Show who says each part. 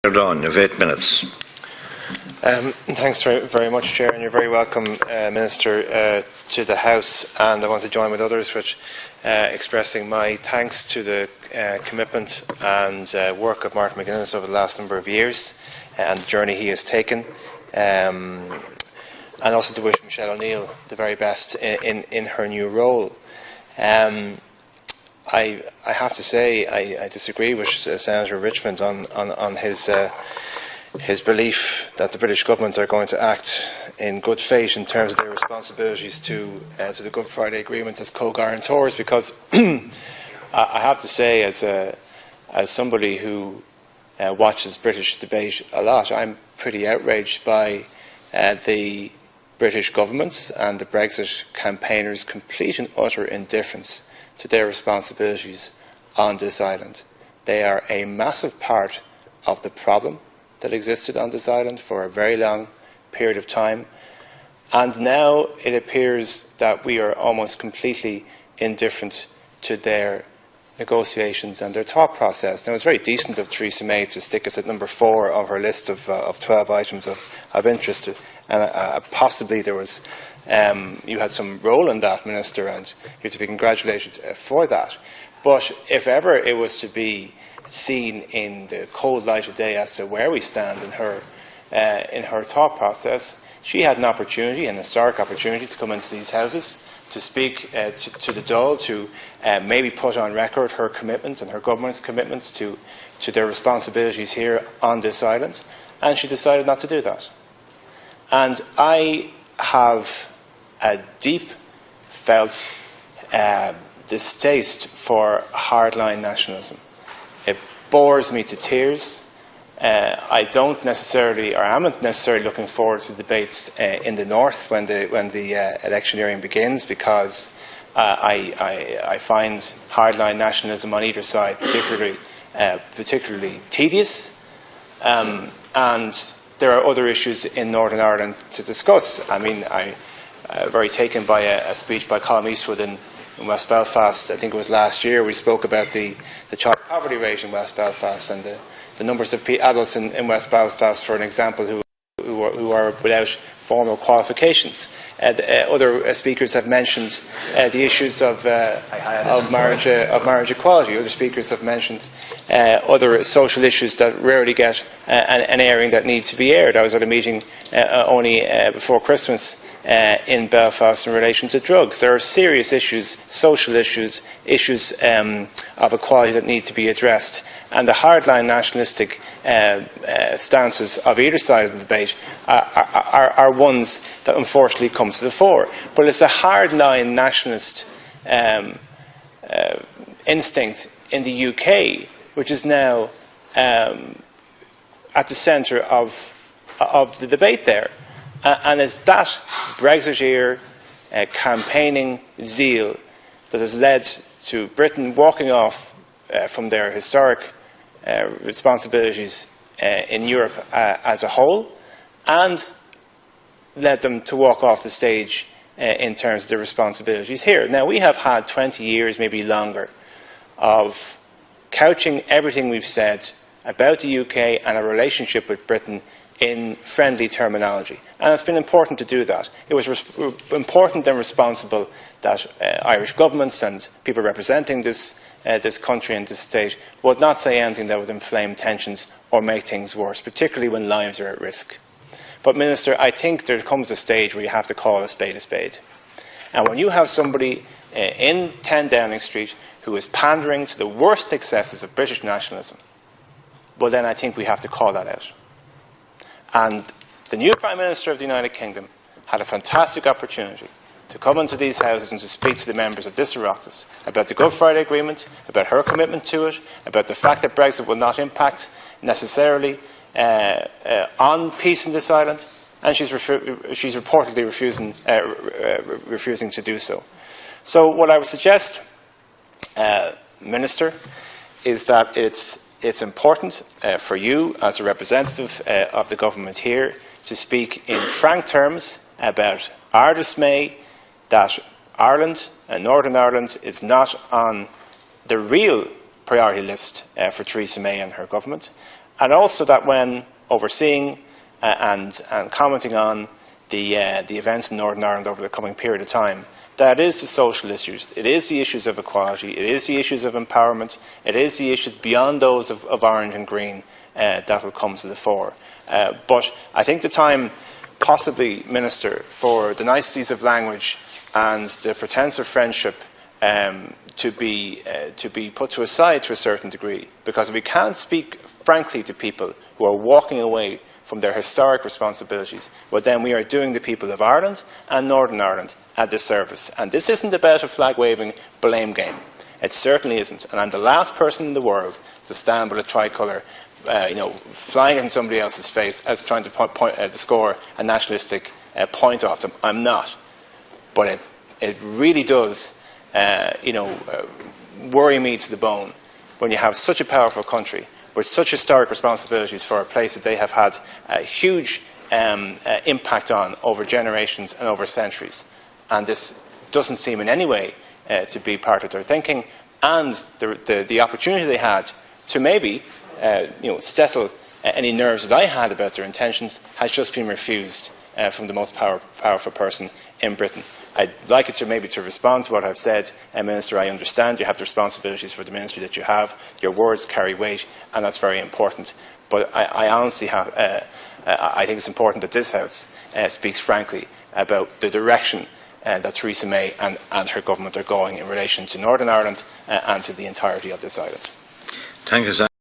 Speaker 1: Ríordáin, you have 8 minutes.
Speaker 2: Thanks very much, Chair, and you're very welcome, Minister, to the House. And I want to join with others with expressing my thanks to the commitment and work of Martin McGuinness over the last number of years and the journey he has taken. And also to wish Michelle O'Neill the very best in her new role. I have to say I disagree with Senator Richmond on his belief that the British government are going to act in good faith in terms of their responsibilities to the Good Friday Agreement as co-guarantors, because I have to say, as somebody who watches British debate a lot, I'm pretty outraged by the British government's and the Brexit campaigners' complete and utter indifference to their responsibilities on this island. They are a massive part of the problem that existed on this island for a very long period of time, and now it appears that we are almost completely indifferent to their negotiations and their thought process. Now, it's very decent of Theresa May to stick us at number 4 of her list of 12 items of interest, and possibly there was you had some role in that, Minister, and you're to be congratulated for that. But if ever it was to be seen in the cold light of day as to where we stand in her thought process, she had an opportunity, an historic opportunity, to come into these houses, to speak to the Dáil, to maybe put on record her commitment and her government's commitment to their responsibilities here on this island, and she decided not to do that. And I have a deep felt distaste for hardline nationalism. It bores me to tears. I don't necessarily, or am not necessarily, looking forward to debates in the north when the electioneering begins, because I find hardline nationalism on either side particularly tedious, and there are other issues in Northern Ireland to discuss. I mean, I'm very taken by a speech by Colm Eastwood in West Belfast. I think it was last year. We spoke about the child poverty rate in West Belfast and the numbers of adults in West Belfast, for an example, who are without formal qualifications. Other speakers have mentioned the issues of marriage equality. Other speakers have mentioned other social issues that rarely get an airing that need to be aired. I was at a meeting only before Christmas in Belfast in relation to drugs. There are serious issues, social issues, issues of equality that need to be addressed. And the hardline nationalistic stances of either side of the debate are ones that unfortunately come to the fore. But it's a hardline nationalist instinct in the UK which is now at the centre of the debate there. And it's that Brexiteer campaigning zeal that has led to Britain walking off from their historic responsibilities in Europe as a whole, and led them to walk off the stage in terms of their responsibilities here. Now, we have had 20 years, maybe longer, of couching everything we've said about the UK and our relationship with Britain in friendly terminology. And it's been important to do that. It was important and responsible that Irish governments and people representing this country and this state would not say anything that would inflame tensions or make things worse, particularly when lives are at risk. But, Minister, I think there comes a stage where you have to call a spade a spade. And when you have somebody in 10 Downing Street who is pandering to the worst excesses of British nationalism, well, then I think we have to call that out. And the new Prime Minister of the United Kingdom had a fantastic opportunity to come into these houses and to speak to the members of this Oireachtas about the Good Friday Agreement, about her commitment to it, about the fact that Brexit will not impact necessarily on peace in this island, and she's reportedly refusing to do so. So what I would suggest, Minister, is that it's important for you, as a representative of the government here, to speak in frank terms about our dismay that Ireland, Northern Ireland, is not on the real priority list for Theresa May and her government, and also that when overseeing and commenting on the events in Northern Ireland over the coming period of time, that is the social issues, it is the issues of equality, it is the issues of empowerment, it is the issues beyond those of orange and green that will come to the fore. But I think the time, possibly, Minister, for the niceties of language and the pretense of friendship to be put to a side to a certain degree, because we can't speak frankly to people who are walking away from their historic responsibilities, well then we are doing the people of Ireland and Northern Ireland a disservice. And this isn't about a flag-waving blame game. It certainly isn't. And I'm the last person in the world to stand with a tricolour flying in somebody else's face as trying to score a nationalistic point off them. I'm not. But it really does worry me to the bone when you have such a powerful country with such historic responsibilities for a place that they have had a huge impact on over generations and over centuries. And this doesn't seem in any way to be part of their thinking, and the opportunity they had to maybe settle any nerves that I had about their intentions has just been refused from the most powerful person in Britain. I'd like it to respond to what I've said. Minister, I understand you have the responsibilities for the ministry that you have. Your words carry weight, and that's very important. But I honestly have, I think it's important that this House speaks frankly about the direction that Theresa May and her government are going in relation to Northern Ireland and to the entirety of this island.
Speaker 1: Thank you, sir.